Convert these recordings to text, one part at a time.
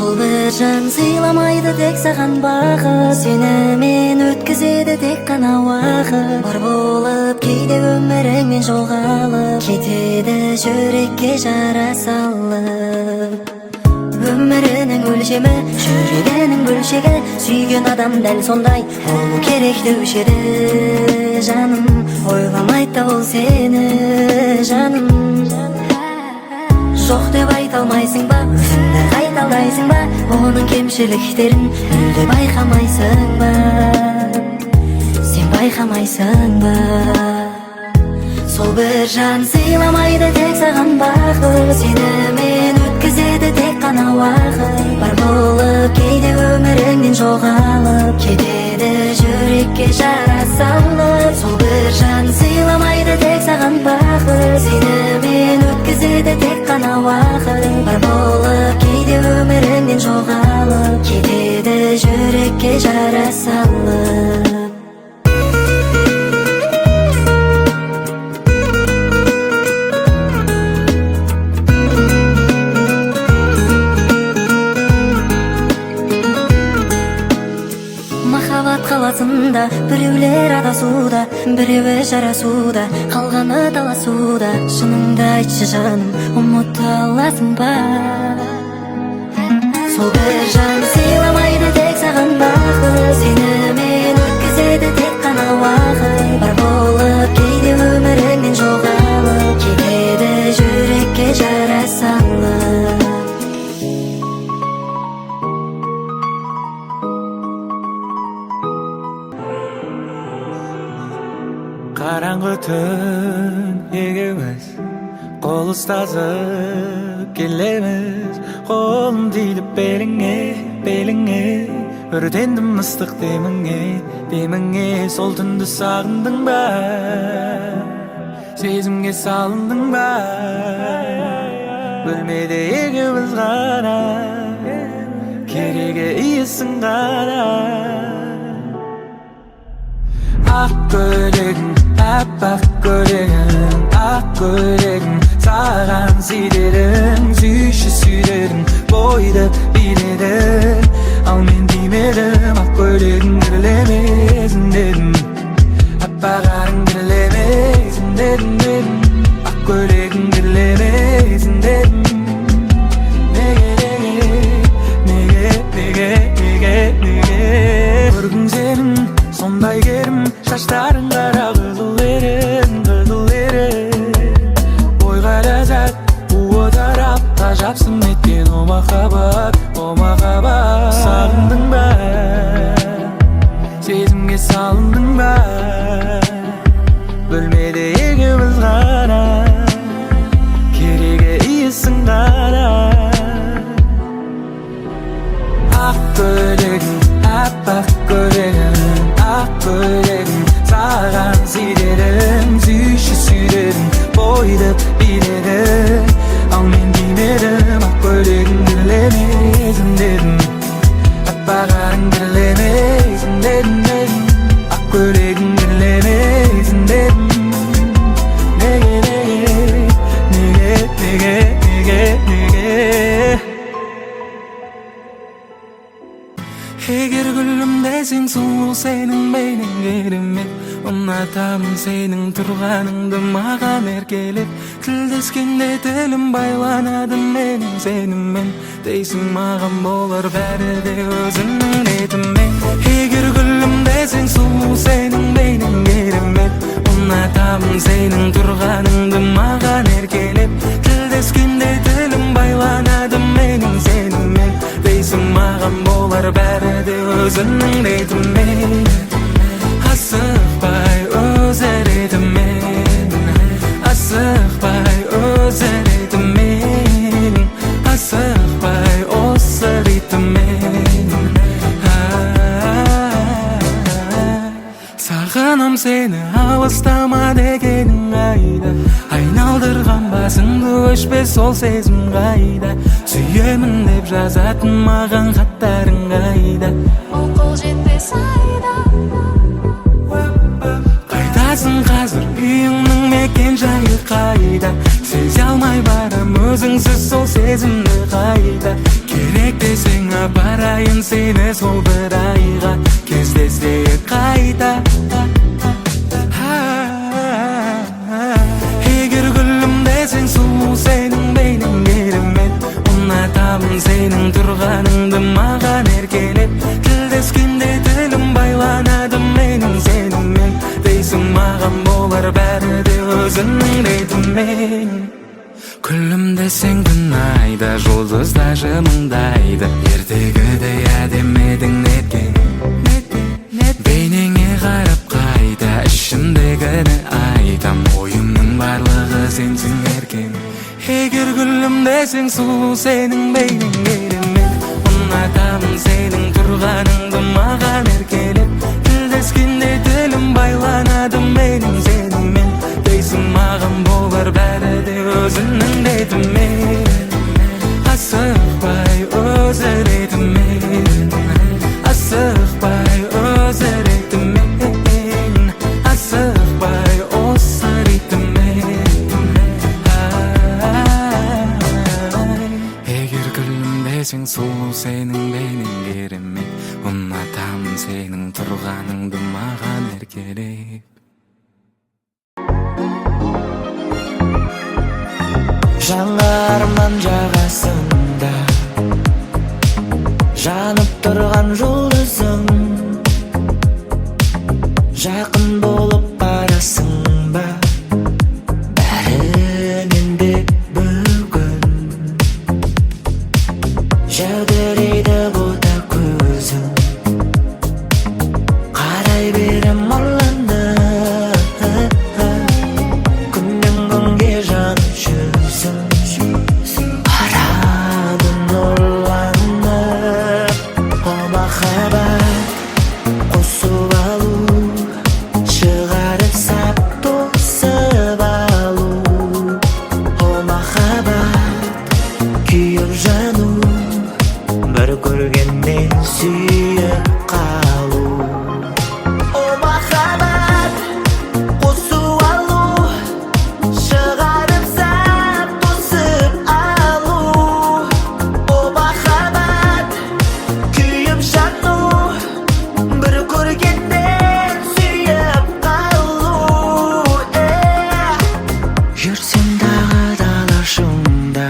Сол бір жан сыйламайды тек саған бақыт, сені мен өткізеді тек қана уақыт. Бар болып кейде өміріңмен жоғалып, кетеді жүрекке жара салып. Өмірінің өлшемі, жүрегінің бөлшегі, сүйген адам дәл сондай болу керек деуші еді жаным. Ойламайды да ол сені жаным. Жоқ деп айта алмайсың ба, өзіңді қайталайсың ба, оның кемшіліктерін мүлде байқамайсың ба, сен байқамайсың ба? Сол бір жан сыйламайды тек саған бақыт, сені мен өткізеді тек қана уақыт. Бар болып кейде өміріңнен жоғалып, кетеді жүрекке жара салып. Сол бір жан сыйламайды тек саған бақыт, сені мен өткізеді тек қана уақыт. Бар болып кейде өміріңнен жоғалып, кетеді жүрекке жара салып. Махаббат қаласында біреулер адасуда, біреуі жарасуда, қалғаны таласуда. Шыныңды айтшы жаным, ұмыта аласың ба? Сол бір жан сыйламайды тек саған бақыт, сені мен өткізеді тек қана уақыт. Бар болып кейде өміріңнен жоғалып, кетеді жүрекке жара салып. Қараңғы түн екеуміз қол ұстасып келеміз. Қолым тиді беліңе, өртендім ыстық деміңе. Сол түнді сағындың ба, сезімге салындың ба? Бөлмеде екеуміз ғана, керегі иісің ғана. Ақ көйлегің, аппақ көйлегің, ақ көйлегің, саған сүйдерім, сүйші сүйдерім, бойды биледі. Ал мен деймедім, ақ көйлегің кірлемесін дедім, аппағарың кірлемесін дедім. Ақ көйлегің кірлемесін дедім. Неге көргің сенің сондай керім, шаштарың қара қызыл ерін. Ойға ләззат, уы тарап, ғажапсың неткен о махаббат. Сағындың ба, сезімге салындың ба? Бөлмеде екеуміз ғана, керегі иісің ғана. Ақ көйлегің, аппақ көйлегің, ақ көйлегің, саған сүйдерім, сүйші сүйдерім, бойды биледі. Ал мен деймедім, ақ көйлегің кірлемесін дедім, аппағарың кірлемесін дедім. Ақ көйлегің кірлемесін дедім. Неге Егер гүлім десең сұлу сенің бейнең керемет, ұнатамын сенің тұрғаныңды маған еркелеп. Тілдескенде тілім байланады менің сенімен, дейсің маған болар бәрі де өзіңнің ретімен. Егер гүлім десең сұлу сенің бейнең керемет, ұнатамын сенің тұрғаныңды маған еркелеп. Тілдескенде тілім байланады менің сенімен, дейсің маған болар бәрі де өзіңнің ретімен. Асықпай өз ретімен, асықпай өз ретімен, асықпай осы ретімен. Сағынам сені, алыстама дегенің қайда? Айналдырған басыңды өшпес сол сезім қайда? Сүйемін деп жазатын маған хаттарың қайда? Ол қол жетпес айда. Қайдасың қазір, үйіңнің мекен жайы қайда? Сезе алмай барам өзіңсіз сол сезімді қайда? Керек көмектесең апарайын сені сол бір айға кездесейік қайта. Егер гүлім десең сұлу сенің бейнең керемет, ұнатамын сенің тұрғаныңды маған еркелеп. Тілдескенде тілім байланады менің сенімен, дейсің маған болар бәрі де өзіңнің ретімен. Күлім десең күн айда, жұлдызда жымыңдайды, ертегідей әдемі едің неткен. Бейнеңе қарап қайта ішімдегіні айтам, ойымның барлығы сенсің еркем. Егер гүлім десең сұлу сенің бейнең керемет, ұнатамын сенің тұрғаныңды маған еркелеп. Тілдескенде тілім байланады менің сенімен, дейсің маған болар бәрі де өзіңнің ретімен. Асықпай өзі ретімен, асықпай өзі ретімен, асықпай осы ретімен. Егер гүлім десең сұлу сенің бейнең керемет, ұнатамын сенің тұрғаныңды маған еркелеп. Жаңа арман жағасында жанып тұрған жұлдызым, жақын болып барасың ба бәрінен де бүгін. Жәудірейді бота көзің, қарай берем орланып, күннен күнге жанып жүрсің. Барады нұрланып, о махаббат қосып алу, шығарып сап тосып алу. О махаббат күйіп жану, бір көргеннен сүйіп қалу. О махаббат қосып алу, шығарып сап тосып алу. О махаббат күйіп жану, бір көргеннен сүйіп қалу. Жүрсем дағы далашымда,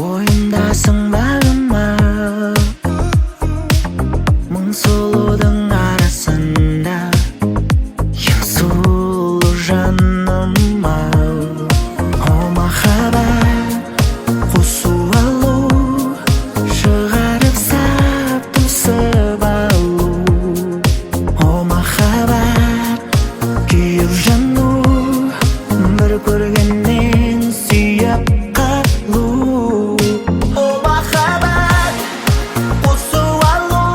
ойымдасың бағыма, мың сұлудың арасында, ең сұлу жаныма. О махаббат қосу алу, шығарып сап тосып алу. О махаббат күйіп жану, бір көргеннен сүйіп қалу. О махаббат қосу алу,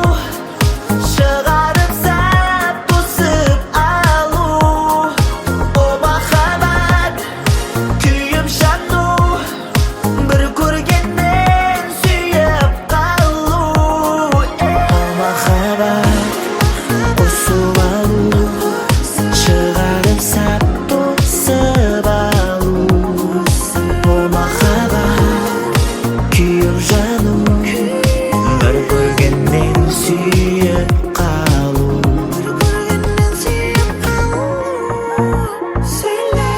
шығарып сап тосып алу. О махаббат күйіп жану, бір көргеннен сүйіп қалу. О махаббат қосу алу, шығарып сап тосып алу. О махаббат күйіп жану, бір көргеннен сүйіп қалу. Сөйле,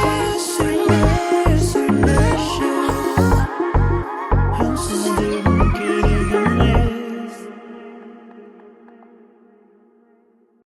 сөйлеші, үнсіз